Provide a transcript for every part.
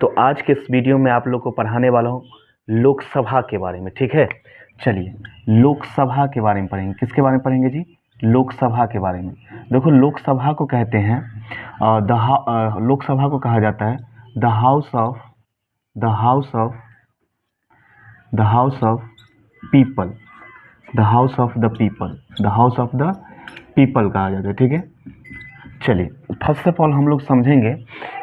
तो आज के इस वीडियो में आप लोग को पढ़ाने वाला हूँ लोकसभा के बारे में। ठीक है, चलिए लोकसभा के बारे में पढ़ेंगे। किसके बारे में पढ़ेंगे जी? लोकसभा के बारे में। देखो लोकसभा को कहते हैं लोकसभा को कहा जाता है the house of people, the house of the people कहा जाता है। ठीक है, चलिए फर्स्ट ऑफ ऑल हम लोग समझेंगे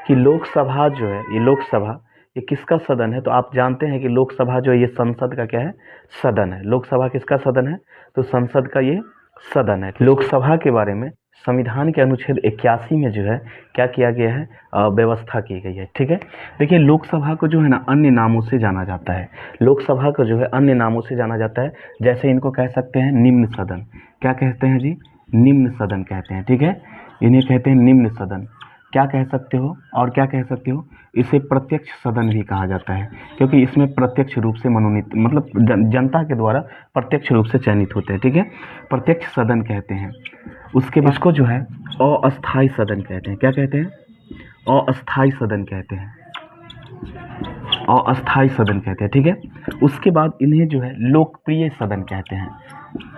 कि लोकसभा जो है, ये लोकसभा ये किसका सदन है। तो आप जानते हैं कि लोकसभा जो है ये संसद का क्या है? सदन है। लोकसभा किसका सदन है? तो संसद का ये सदन है। लोकसभा के बारे में संविधान के अनुच्छेद 81 में जो है क्या किया गया है? व्यवस्था की गई है। ठीक है, देखिए लोकसभा को जो है ना अन्य नामों से जाना जाता है। लोकसभा को जो है अन्य नामों से जाना जाता है, जैसे इनको कह सकते हैं निम्न सदन। क्या कहते हैं जी? निम्न सदन कहते हैं। ठीक है, इन्हें कहते हैं निम्न सदन। क्या कह सकते हो और क्या कह सकते हो? इसे प्रत्यक्ष सदन भी कहा जाता है, क्योंकि इसमें प्रत्यक्ष रूप से मनोनीत मतलब जनता के द्वारा प्रत्यक्ष रूप से चयनित होते हैं। ठीक है, प्रत्यक्ष सदन कहते हैं। उसके बाद इसको जो है अस्थायी सदन कहते हैं। क्या कहते हैं? अस्थायी सदन कहते हैं। अस्थायी सदन कहते हैं। ठीक है, उसके बाद इन्हें जो है लोकप्रिय सदन कहते हैं।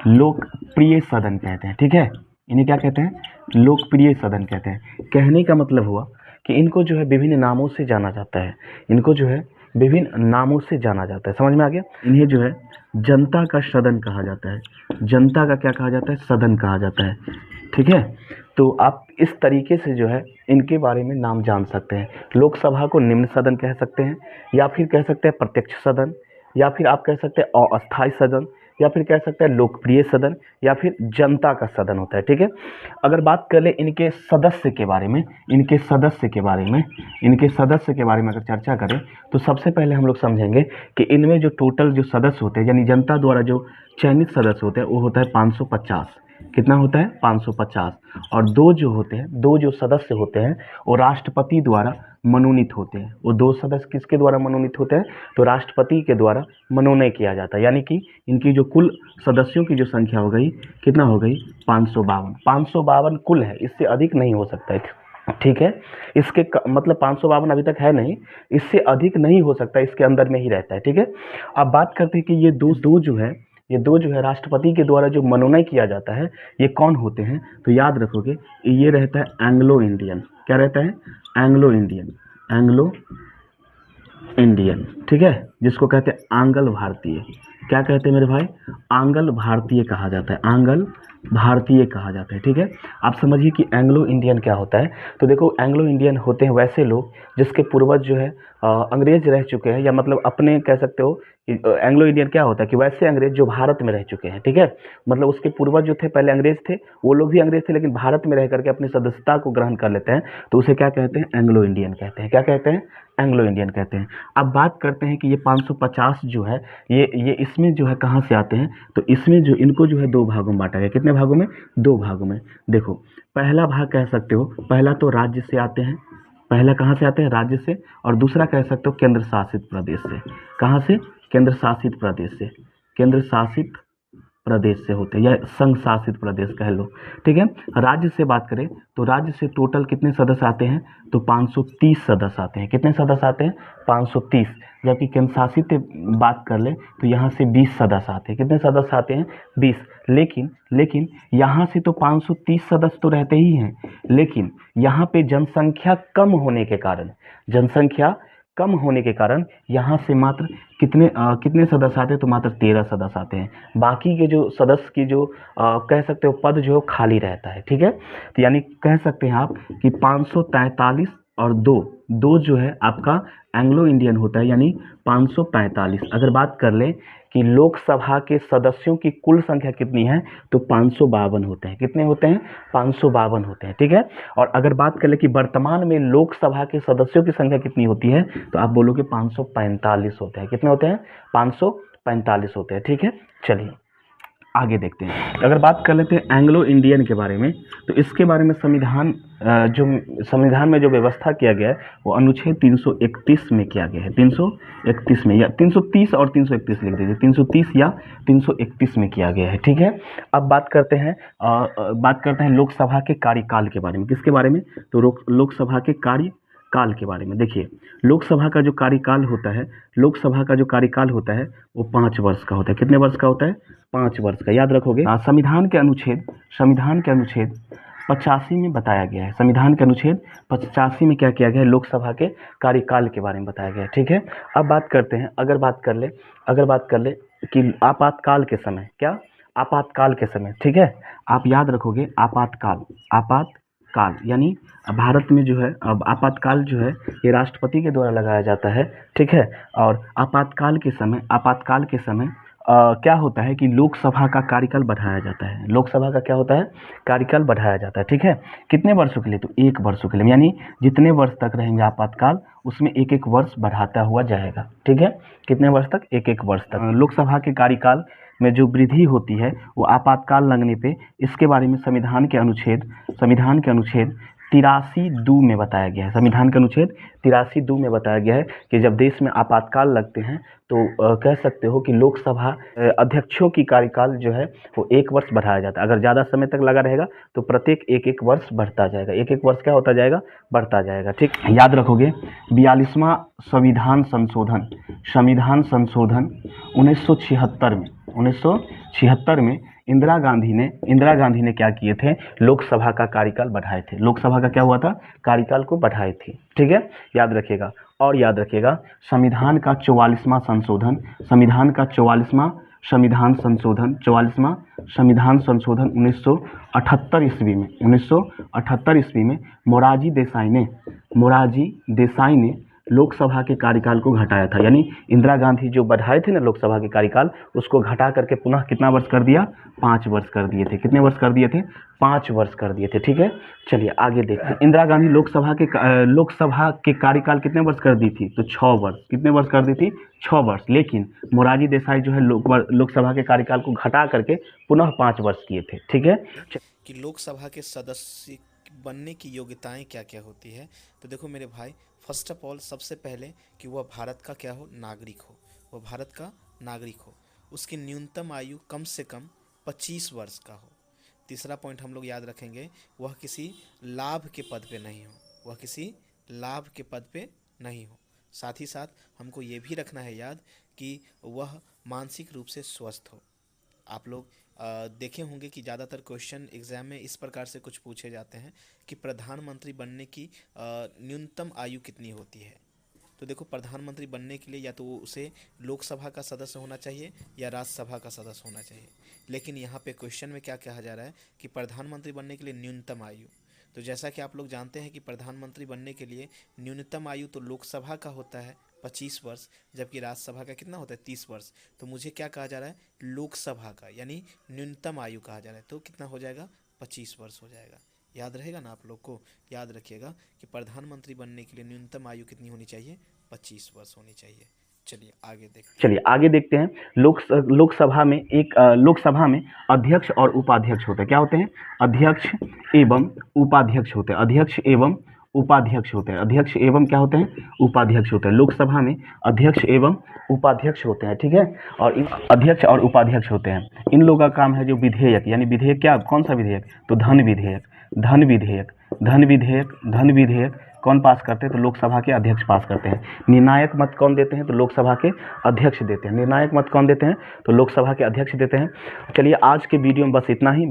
लोकप्रिय सदन कहते हैं। ठीक है, इन्हें क्या कहते हैं? लोकप्रिय सदन कहते हैं। कहने का मतलब हुआ कि इनको जो है विभिन्न नामों से जाना जाता है। इनको जो है विभिन्न नामों से जाना जाता है। समझ में आ गया? इन्हें जो है जनता का सदन कहा जाता है। जनता का क्या कहा जाता है? सदन कहा जाता है। ठीक है, तो आप इस तरीके से जो है इनके बारे में नाम जान सकते हैं। लोकसभा को निम्न सदन कह सकते हैं, या फिर कह सकते हैं प्रत्यक्ष सदन, या फिर आप कह सकते हैं अस्थायी सदन, या फिर कह सकते हैं लोकप्रिय सदन, या फिर जनता का सदन होता है। ठीक है, अगर बात कर ले इनके सदस्य के बारे में, इनके सदस्य के बारे में अगर चर्चा करें तो सबसे पहले हम लोग समझेंगे कि इनमें जो टोटल जो सदस्य होते हैं, यानी जनता द्वारा जो चयनित सदस्य होते हैं, वो होता है 550। कितना होता है? 550। और दो जो सदस्य होते हैं वो राष्ट्रपति द्वारा मनोनीत होते हैं। वो दो सदस्य किसके द्वारा मनोनीत होते हैं? तो राष्ट्रपति के द्वारा मनोनय किया जाता है। यानी कि इनकी जो कुल सदस्यों की जो संख्या हो गई, कितना हो गई? 552। 552 कुल है, इससे अधिक नहीं हो सकता है। ठीक है, इसके मतलब 552 अभी तक है नहीं, इससे अधिक नहीं हो सकता, इसके अंदर में ही रहता है। ठीक है, अब बात करते हैं कि ये दो जो है राष्ट्रपति के द्वारा जो मनोनय किया जाता है, ये कौन होते हैं? तो याद रखोगे ये रहता है एंग्लो इंडियन। क्या रहता है? Anglo Indian. ठीक है, जिसको कहते हैं आंग्ल भारतीय। क्या कहते हैं मेरे भाई? आंग्ल भारतीय कहा जाता है। आंग्ल भारतीय कहा जाता है। ठीक है, आप समझिए कि एंग्लो इंडियन क्या होता है। तो देखो एंग्लो इंडियन होते हैं वैसे लोग जिसके पूर्वज जो है अंग्रेज रह चुके हैं, या मतलब अपने कह सकते हो कि एंग्लो इंडियन क्या होता है कि वैसे अंग्रेज जो भारत में रह चुके हैं। ठीक है, मतलब उसके पूर्वज जो थे पहले अंग्रेज थे, वो लोग भी अंग्रेज थे, लेकिन भारत में रह करके अपनी सदस्यता को ग्रहण कर लेते हैं, तो उसे क्या कहते हैं? एंग्लो इंडियन कहते हैं। क्या कहते हैं? एंग्लो इंडियन कहते हैं। अब बात करते हैं कि ये 550 जो है ये इसमें जो है कहाँ से आते हैं? तो इसमें जो इनको जो है दो भागों में बांटा गया। कितने भागों में? दो भागों में। देखो पहला भाग कह सकते हो, पहला तो राज्य से आते हैं। पहला कहाँ से आते हैं? राज्य से। और दूसरा कह सकते हो केंद्र शासित प्रदेश से। कहाँ से? केंद्र शासित प्रदेश से। केंद्र शासित प्रदेश से होते हैं, या संघ शासित प्रदेश कह लो। ठीक है, राज्य से बात करें तो राज्य से टोटल कितने सदस्य आते हैं? तो 530 सदस्य आते हैं। कितने सदस्य आते हैं? 530। जबकि केंद्र शासित बात कर ले तो यहाँ से 20 सदस्य आते हैं। कितने सदस्य आते हैं? 20। लेकिन यहाँ से तो 530 सदस्य तो रहते ही हैं, लेकिन यहाँ पे जनसंख्या कम होने के कारण यहाँ से मात्र कितने सदस्य आते हैं? तो मात्र 13 सदस्य आते हैं। बाकी के जो सदस्य की जो कह सकते हो पद जो खाली रहता है। ठीक है, तो यानी कह सकते हैं आप कि 543 और दो जो है आपका एंग्लो इंडियन होता है, यानी 545। अगर बात कर ले कि लोकसभा के सदस्यों की कुल संख्या कितनी है, तो 552 होते हैं। कितने होते हैं? 552 होते हैं। ठीक है, और अगर बात कर ले कि वर्तमान में लोकसभा के सदस्यों की संख्या कितनी होती है, तो आप बोलोगे 545 होते हैं। कितने होते हैं? 545 होते हैं। ठीक है, चलिए आगे देखते हैं। अगर बात कर लेते हैं एंग्लो इंडियन के बारे में, तो इसके बारे में संविधान में जो व्यवस्था किया गया है वो अनुच्छेद 331 में किया गया है। 331 में, या 330 और 331 लिख दीजिए। 330 या 331 में किया गया है। ठीक है, अब बात करते हैं लोकसभा के कार्यकाल के बारे में। किसके बारे में? तो लोकसभा के काल के बारे में। देखिए, लोकसभा का जो कार्यकाल होता है, लोकसभा का जो कार्यकाल होता है वो 5 वर्ष का होता है। कितने वर्ष का होता है? 5 वर्ष का, याद रखोगे। संविधान के अनुच्छेद 85 में बताया गया है। संविधान के अनुच्छेद 85 में क्या किया गया है? लोकसभा के कार्यकाल के बारे में बताया गया है। ठीक है, अब बात करते हैं, अगर बात कर ले कि आपातकाल के समय, क्या आपातकाल के समय, ठीक है, आप याद रखोगे आपातकाल यानी भारत में जो है, अब आपातकाल जो है ये राष्ट्रपति के द्वारा लगाया जाता है। ठीक है, और आपातकाल के समय क्या होता है कि लोकसभा का कार्यकाल बढ़ाया जाता है। लोकसभा का क्या होता है? कार्यकाल बढ़ाया जाता है। ठीक है, कितने वर्षों के लिए? तो 1 वर्षों के लिए, यानी जितने वर्ष तक रहेंगे आपातकाल उसमें 1-1 वर्ष बढ़ाता हुआ जाएगा। ठीक है, कितने वर्ष तक? 1-1 वर्ष तक। लोकसभा के कार्यकाल में जो वृद्धि होती है वो आपातकाल लगने पे, इसके बारे में संविधान के अनुच्छेद 83(2) में बताया गया है। संविधान के अनुच्छेद 83(2) में बताया गया है कि जब देश में आपातकाल लगते हैं तो कह सकते हो कि लोकसभा अध्यक्षों की कार्यकाल जो है वो 1 वर्ष बढ़ाया जाता है। अगर ज़्यादा समय तक लगा रहेगा तो प्रत्येक 1-1 वर्ष बढ़ता जाएगा। 1-1 वर्ष क्या होता जाएगा? बढ़ता जाएगा। ठीक, याद रखोगे। 42वां संविधान संशोधन 1976 में इंदिरा गांधी ने क्या किए थे? लोकसभा का कार्यकाल बढ़ाए थे। लोकसभा का क्या हुआ था? कार्यकाल को बढ़ाए थे। ठीक है, याद रखिएगा। और याद रखिएगा, संविधान का 44वां संशोधन 1978 ईस्वी में मोरारजी देसाई ने लोकसभा के कार्यकाल को घटाया था। यानी इंदिरा गांधी जो बढ़ाए थे ना लोकसभा के कार्यकाल, उसको घटा करके पुनः कितना वर्ष कर दिया? 5 वर्ष कर दिए थे। कितने वर्ष कर दिए थे? 5 वर्ष कर दिए थे। ठीक है, चलिए आगे देखते हैं। इंदिरा गांधी लोकसभा के कार्यकाल कितने वर्ष कर दी थी? तो 6 वर्ष। कितने वर्ष कर दी थी? 6 वर्ष। लेकिन मोरारजी देसाई जो है लोकसभा के कार्यकाल को घटा करके पुनः 5 वर्ष किए थे। ठीक है, कि लोकसभा के सदस्य बनने की योग्यताएं क्या क्या होती है। तो देखो मेरे भाई, फर्स्ट ऑफ ऑल सबसे पहले कि वह भारत का क्या हो? नागरिक हो। वह भारत का नागरिक हो। उसकी न्यूनतम आयु कम से कम 25 वर्ष का हो। तीसरा पॉइंट हम लोग याद रखेंगे, वह किसी लाभ के पद पे नहीं हो। वह किसी लाभ के पद पे नहीं हो। साथ ही साथ हमको ये भी रखना है याद कि वह मानसिक रूप से स्वस्थ हो। आप लोग देखे होंगे कि ज़्यादातर क्वेश्चन एग्जाम में इस प्रकार से कुछ पूछे जाते हैं कि प्रधानमंत्री बनने की न्यूनतम आयु कितनी होती है। तो देखो, प्रधानमंत्री बनने के लिए या तो उसे लोकसभा का सदस्य होना चाहिए या राज्यसभा का सदस्य होना चाहिए। लेकिन यहाँ पे क्वेश्चन में क्या कहा जा रहा है कि प्रधानमंत्री बनने के लिए न्यूनतम आयु। तो जैसा कि आप लोग जानते हैं कि प्रधानमंत्री बनने के लिए न्यूनतम आयु तो लोकसभा का होता है 25 वर्ष, जबकि राज्यसभा का कितना होता है? 30 वर्ष। तो मुझे क्या कहा जा रहा है? लोकसभा का यानी न्यूनतम आयु कहा जा रहा है। तो कितना हो जाएगा? 25 वर्ष हो जाएगा। याद रहेगा ना आप लोग को? याद रखिएगा कि प्रधानमंत्री बनने के लिए न्यूनतम आयु कितनी होनी चाहिए? 25 वर्ष होनी चाहिए। चलिए आगे देखते हैं। लोकसभा में अध्यक्ष और उपाध्यक्ष होते हैं। क्या होते हैं? अध्यक्ष एवं उपाध्यक्ष होते हैं। अध्यक्ष एवं क्या होते हैं? उपाध्यक्ष होते हैं। लोकसभा में अध्यक्ष एवं उपाध्यक्ष होते हैं। ठीक है, और अध्यक्ष और उपाध्यक्ष होते हैं। इन लोगों का काम है जो विधेयक, यानी विधेयक क्या, कौन सा विधेयक? तो धन विधेयक कौन पास करते हैं? तो लोकसभा के अध्यक्ष पास करते हैं। निर्णायक मत कौन देते हैं? तो लोकसभा के अध्यक्ष देते हैं। निर्णायक मत कौन देते हैं? तो लोकसभा के अध्यक्ष देते हैं। चलिए, आज के वीडियो में बस इतना ही।